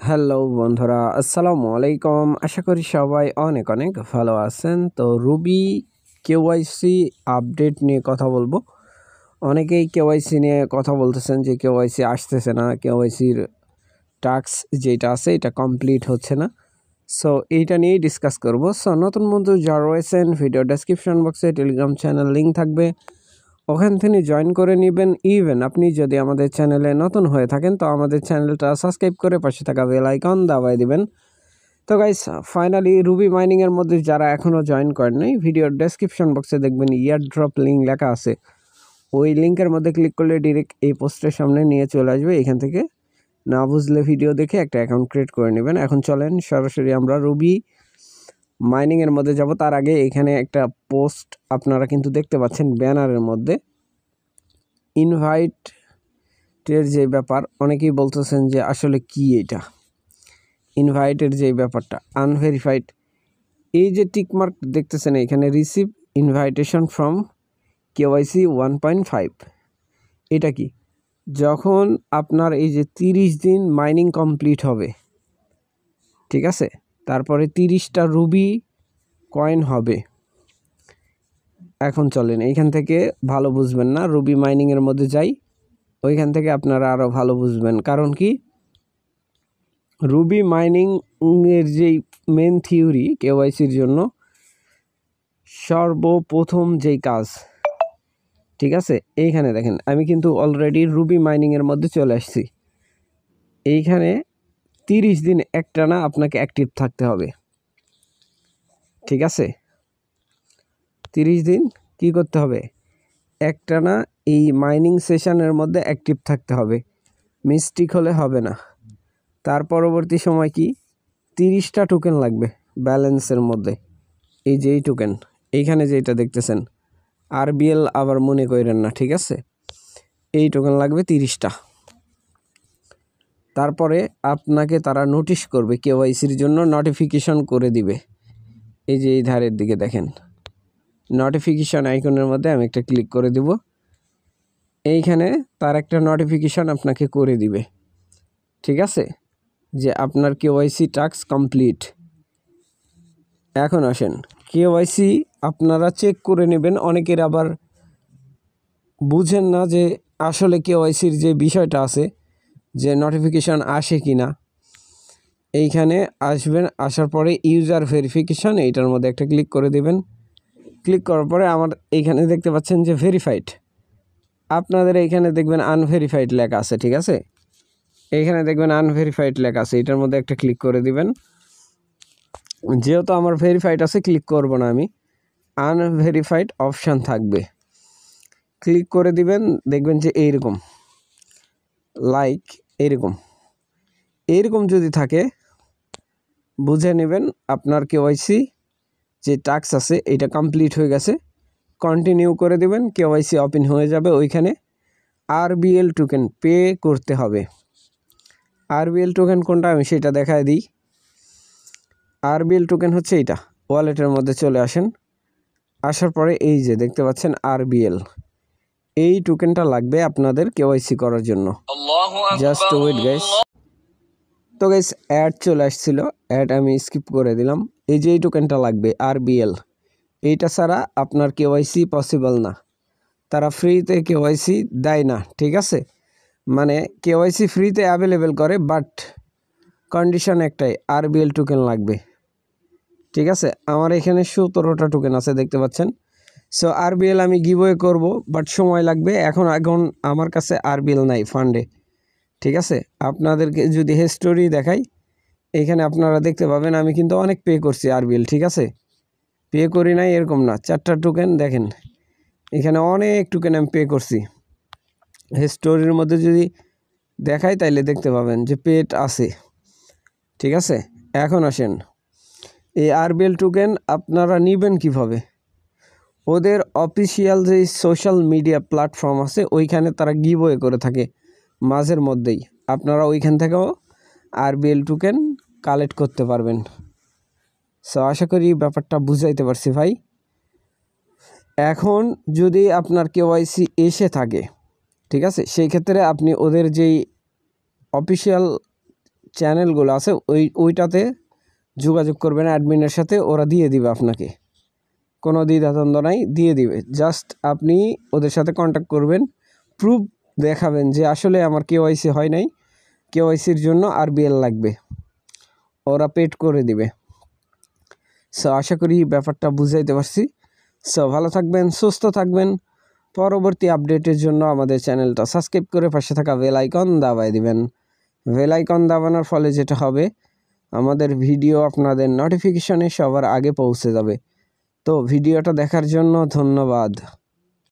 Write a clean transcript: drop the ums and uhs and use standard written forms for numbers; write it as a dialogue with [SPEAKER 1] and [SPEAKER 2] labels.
[SPEAKER 1] Hello বন্ধুরা, আসসালামু আলাইকুম। আশা করি সবাই অনেক অনেক ভালো আছেন। তো রুবি কেওয়াইসি আপডেট নিয়ে কথা বলবো। অনেকেই কেওয়াইসি নিয়ে কথা বলতেছেন যে কেওয়াইসি আসতেছে না, কেওয়াইসির টাস্ক যেটা আছে এটা কমপ্লিট হচ্ছে না। সো এইটা নিয়েই ডিসকাস করব। সো নতুন বন্ধু যারা রয়েছেন, ভিডিও ডেসক্রিপশন বক্সে টেলিগ্রাম চ্যানেল লিঙ্ক থাকবে, ওখান থেকে জয়েন করে নেবেন। ইভেন আপনি যদি আমাদের চ্যানেলে নতুন হয়ে থাকেন তো আমাদের চ্যানেলটা সাবস্ক্রাইব করে পাশে থাকা বেল আইকন দাবাই দিবেন। তো গাইস, ফাইনালি রুবি মাইনিংয়ের মধ্যে যারা এখনও জয়েন করেন নাই, ভিডিওর ডেসক্রিপশন বক্সে দেখবেন ইয়ার ড্রপ লিঙ্ক লেখা আছে। ওই লিঙ্কের মধ্যে ক্লিক করলে ডিরেক্ট এই পোস্টের সামনে নিয়ে চলে আসবে। এখান থেকে না বুঝলে ভিডিও দেখে একটা অ্যাকাউন্ট ক্রিয়েট করে নেবেন। এখন চলেন সরাসরি আমরা রুবি মাইনিংয়ের মধ্যে যাব। তার আগে এখানে একটা পোস্ট আপনারা কিন্তু দেখতে পাচ্ছেন ব্যানারের মধ্যে, ইনভাইটের যে ব্যাপার। অনেকেই বলতেছেন যে আসলে কি এটা ইনভাইটের যে ব্যাপারটা, আনভেরিফাইড। এই যে টিকমার্ক দেখতেছেন এখানে, রিসিভ ইনভাইটেশন ফ্রম কেওয়াইসি 1.5, এটা কি? যখন আপনার এই যে 30 দিন মাইনিং কমপ্লিট হবে, ঠিক আছে, তারপরে 30টা রুবি কয়েন হবে। এখন চলেন এইখান থেকে ভালো বুঝবেন না, রুবি মাইনিংয়ের মধ্যে যাই, ওইখান থেকে আপনারা আরও ভালো বুঝবেন। কারণ কি, রুবি মাইনিংয়ের যেই মেন থিওরি কেওয়াইসির জন্য সর্বপ্রথম যেই কাজ, ঠিক আছে, এইখানে দেখেন আমি কিন্তু অলরেডি রুবি মাইনিংয়ের মধ্যে চলে আসছি। এইখানে 30 দিন একটানা আপনাকে অ্যাক্টিভ থাকতে হবে, ঠিক আছে। 30 দিন কি করতে হবে? একটানা এই মাইনিং সেশনের মধ্যে অ্যাক্টিভ থাকতে হবে, মিস্টেক হলে হবে না। তার পরবর্তী সময় কি, 30টা টোকেন লাগবে ব্যালেন্সের মধ্যে। এই যে এই টোকেন এইখানে যেটা দেখতেছেন, আরবিএল আবার মনে করেন না, ঠিক আছে। এই টোকেন লাগবে 30টা। তারপরে আপনাকে তারা নোটিশ করবে, কেওয়াইসির জন্য নোটিফিকেশন করে দিবে। এই যে এই ধারের দিকে দেখেন নোটিফিকেশন আইকনের মধ্যে আমি একটা ক্লিক করে দিব। এইখানে তার একটা নোটিফিকেশন আপনাকে করে দিবে, ঠিক আছে, যে আপনার কেওয়াইসি টাস্ক কমপ্লিট। এখন আসেন, কেওয়াইসি আপনারা চেক করে নেবেন। অনেকের আবার বুঝেন না যে আসলে কেওয়াইসির যে বিষয়টা আছে, যে নোটিফিকেশান আসে কি না। এইখানে আসবেন, আসার পরে ইউজার ভেরিফিকেশান, এইটার মধ্যে একটা ক্লিক করে দেবেন। ক্লিক করার পরে আমার এইখানে দেখতে পাচ্ছেন যে ভেরিফাইড। আপনাদের এইখানে দেখবেন আনভেরিফাইড লেখা আছে, ঠিক আছে। এইখানে দেখবেন আনভেরিফাইড লেখা আছে, এটার মধ্যে একটা ক্লিক করে দিবেন। যেহেতু আমার ভেরিফাইড আছে ক্লিক করব না আমি, আনভেরিফাইড অপশান থাকবে, ক্লিক করে দিবেন। দেখবেন যে এইরকম লাইক এইরকম যদি থাকে বুঝে নেবেন আপনার কেওয়াইসি যে টাস্ক আছে এটা কমপ্লিট হয়ে গেছে। কন্টিনিউ করে দিবেন, কেওয়াইসি ওপেন হয়ে যাবে। ওইখানে আরবিএল টোকেন পে করতে হবে। আরবিএল টোকেন কোনটা আমি সেটা দেখায় দিই। আরবিএল টোকেন হচ্ছে এইটা। ওয়ালেটের মধ্যে চলে আসেন, আসার পরে এই যে দেখতে পাচ্ছেন আরবিএল, এই টোকেনটা লাগবে আপনাদের কেওয়াইসি করার জন্য। Just wait guys. তো গাইস, অ্যাড চলে আসছিল, অ্যাড আমি স্কিপ করে দিলাম। এই যে এই টোকেনটা লাগবে আরবিএল, এইটা ছাড়া আপনার কেওয়াইসি পসিবল না। তারা ফ্রিতে কেওয়াইসি দেয় না, ঠিক আছে। মানে কেওয়াইসি ফ্রিতে অ্যাভেলেবেল করে, বাট কন্ডিশন একটাই, আরবিএল টোকেন লাগবে, ঠিক আছে। আমার এখানে 17টা টোকেন আছে দেখতে পাচ্ছেন। সো আরবিএল আমি গিভওয়ে করব, বাট সময় লাগবে। এখন আমার কাছে আরবিএল নাই ফান্ডে, ঠিক আছে। আপনাদেরকে যদি হিস্টোরি দেখাই, এখানে আপনারা দেখতে পাবেন আমি কিন্তু অনেক পে করছি আরবিএল, ঠিক আছে। পে করি নাই এরকম না, 4টা টোকেন দেখেন, এখানে অনেক টোকেন আমি পে করছি। হিস্টোরির মধ্যে যদি দেখাই তাইলে দেখতে পাবেন যে পেড আছে, ঠিক আছে। এখন আসেন, এই আরবিএল টোকেন আপনারা নেবেন কিভাবে? ওদের অফিসিয়াল যে সোশ্যাল মিডিয়া প্ল্যাটফর্ম আছে ওইখানে তারা গিভওয়ে করে থাকে মাঝের মধ্যেই। আপনারা ওইখান থেকেও আরবিএল টোকেন কালেক্ট করতে পারবেন। সো আশা করি ব্যাপারটা বুঝাইতে পারছি ভাই। এখন যদি আপনার কেওয়াইসি এসে থাকে, ঠিক আছে, সেই ক্ষেত্রে আপনি ওদের যেই অফিসিয়াল চ্যানেলগুলো আছে ওইটাতে যোগাযোগ করবেন অ্যাডমিনের সাথে, ওরা দিয়ে দিবে আপনাকে, কোনো দ্বিধাদ্বন্দ্ব নাই, দিয়ে দিবে। জাস্ট আপনি ওদের সাথে কন্ট্যাক্ট করবেন, প্রুফ দেখাবেন যে আসলে আমার কেওয়াইসি হয় নাই, কেওয়াইসির জন্য আরবিএল লাগবে, ওরা পেড করে দিবে। সো আশা করি ব্যাপারটা বুঝাইতে পারছি। সো ভালো থাকবেন, সুস্থ থাকবেন। পরবর্তী আপডেটের জন্য আমাদের চ্যানেলটা সাবস্ক্রাইব করে পাশে থাকা বেল আইকন দাবায় দিবেন। বেল আইকন দাবানোর ফলে যেটা হবে, আমাদের ভিডিও আপনাদের নোটিফিকেশনে সবার আগে পৌঁছে যাবে। তো ভিডিওটা দেখার জন্য ধন্যবাদ।